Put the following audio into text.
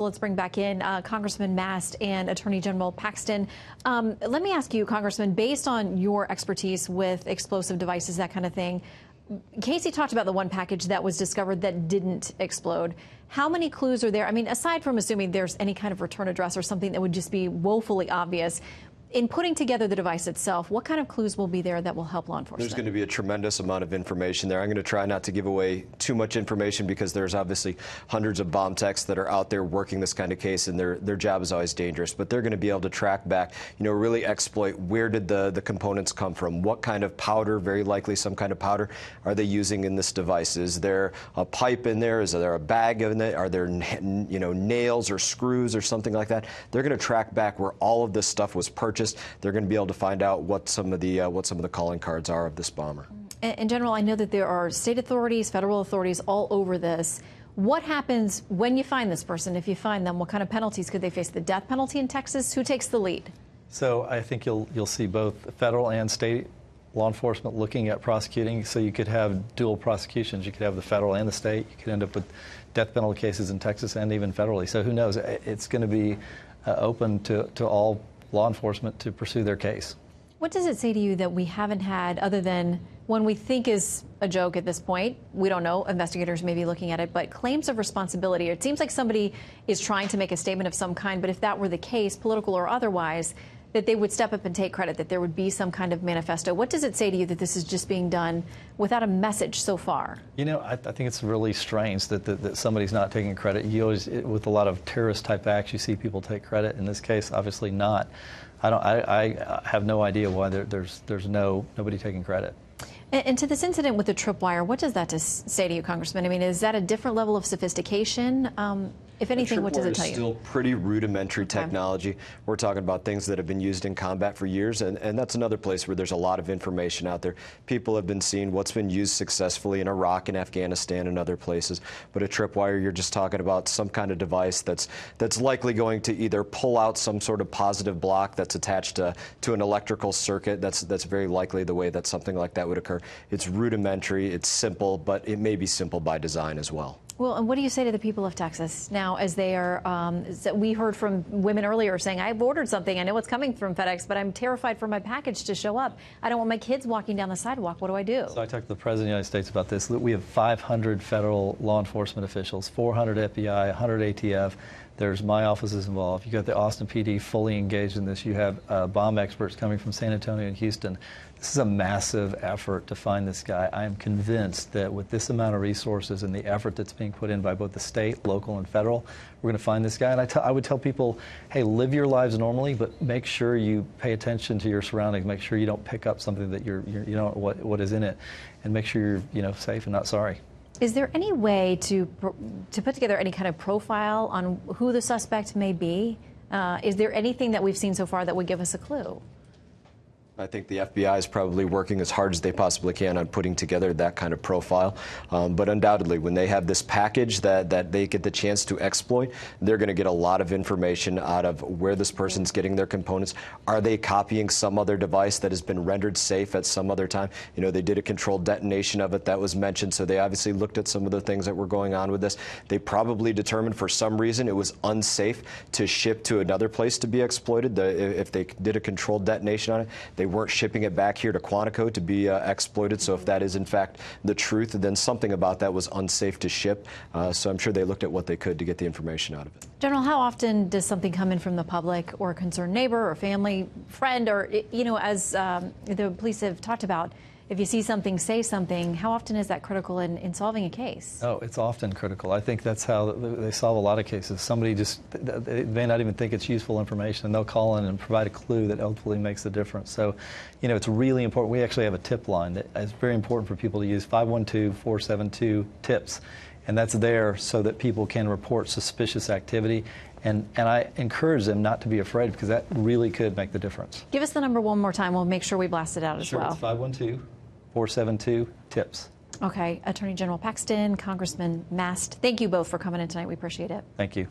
Let's bring back in Congressman Mast and Attorney General Paxton. Let me ask you, Congressman, based on your expertise with explosive devices, that kind of thing, Casey talked about the one package that was discovered that didn't explode. How many clues are there? I mean, aside from assuming there's any kind of return address or something that would just be woefully obvious, in putting together the device itself, what kind of clues will be there that will help law enforcement? There's going to be a tremendous amount of information there. I'm going to try not to give away too much information because there's obviously hundreds of bomb techs that are out there working this kind of case, and their job is always dangerous. But they're going to be able to track back, really exploit where did the components come from, what kind of powder, very likely some kind of powder, are they using in this device? Is there a pipe in there? Is there a bag in it? Are there nails or screws or something like that? They're going to track back where all of this stuff was purchased. They're going to be able to find out what some of the calling cards are of this bomber. In general, I know that there are state authorities, federal authorities all over this. What happens when you find this person? If you find them, what kind of penalties could they face? The death penalty in Texas? Who takes the lead? So I think you'll see both federal and state law enforcement looking at prosecuting. So you could have dual prosecutions. You could have the federal and the state. You could end up with death penalty cases in Texas and even federally. So who knows? It's going to be open to all law enforcement to pursue their case. What does it say to you that we haven't had, other than one we think is a joke at this point? We don't know. Investigators may be looking at it, but claims of responsibility. It seems like somebody is trying to make a statement of some kind, but if that were the case, political or otherwise, that they would step up and take credit, that there would be some kind of manifesto. What does it say to you that this is just being done without a message so far? I think it's really strange that somebody's not taking credit. You always, with a lot of terrorist-type acts, you see people take credit. In this case, obviously not. I have no idea why there's nobody taking credit. And to this incident with the tripwire, what does that say to you, Congressman? I mean, is that a different level of sophistication? If anything, what does it tell you? It's still pretty rudimentary technology. We're talking about things that have been used in combat for years, and that's another place where there's a lot of information out there. People have been seeing what's been used successfully in Iraq and Afghanistan and other places. But a tripwire, you're just talking about some kind of device that's likely going to either pull out some sort of positive block that's attached to an electrical circuit. That's very likely the way that something like that would occur. It's rudimentary, it's simple, but it may be simple by design as well. Well, and what do you say to the people of Texas now, as they are, we heard from women earlier saying, I've ordered something, I know it's coming from FedEx, but I'm terrified for my package to show up. I don't want my kids walking down the sidewalk. What do I do? So I talked to the President of the United States about this. We have 500 federal law enforcement officials, 400 FBI, 100 ATF. There's my office is involved. You got the Austin PD fully engaged in this. You have bomb experts coming from San Antonio and Houston. This is a massive effort to find this guy. I am convinced that with this amount of resources and the effort that's being put in by both the state, local, and federal, we're going to find this guy. And I would tell people, hey, live your lives normally, but make sure you pay attention to your surroundings. Make sure you don't pick up something that you don't know what is in it, and make sure you're safe and not sorry. Is there any way to put together any kind of profile on who the suspect may be? Is there anything that we've seen so far that would give us a clue? I think the FBI is probably working as hard as they possibly can on putting together that kind of profile. But undoubtedly, when they have this package that they get the chance to exploit, they're going to get a lot of information out of where this person's getting their components. Are they copying some other device that has been rendered safe at some other time? They did a controlled detonation of it that was mentioned, so they obviously looked at some of the things that were going on with this. They probably determined for some reason it was unsafe to ship to another place to be exploited. If they did a controlled detonation on it, they weren't shipping it back here to Quantico to be exploited. So if that is in fact the truth, then something about that was unsafe to ship. So I'm sure they looked at what they could to get the information out of it. General, how often does something come in from the public or a concerned neighbor or family, friend, or, as the police have talked about, if you see something, say something? How often is that critical in solving a case? Oh, it's often critical. I think that's how they solve a lot of cases. Somebody they may not even think it's useful information, and they'll call in and provide a clue that ultimately makes the difference. So, it's really important. We actually have a tip line that is very important for people to use, 512-472-TIPS. And that's there so that people can report suspicious activity. And I encourage them not to be afraid, because that really could make the difference. Give us the number one more time. We'll make sure we blast it out as well. Sure, it's 512-472-TIPS. Okay. Attorney General Paxton, Congressman Mast, thank you both for coming in tonight. We appreciate it. Thank you.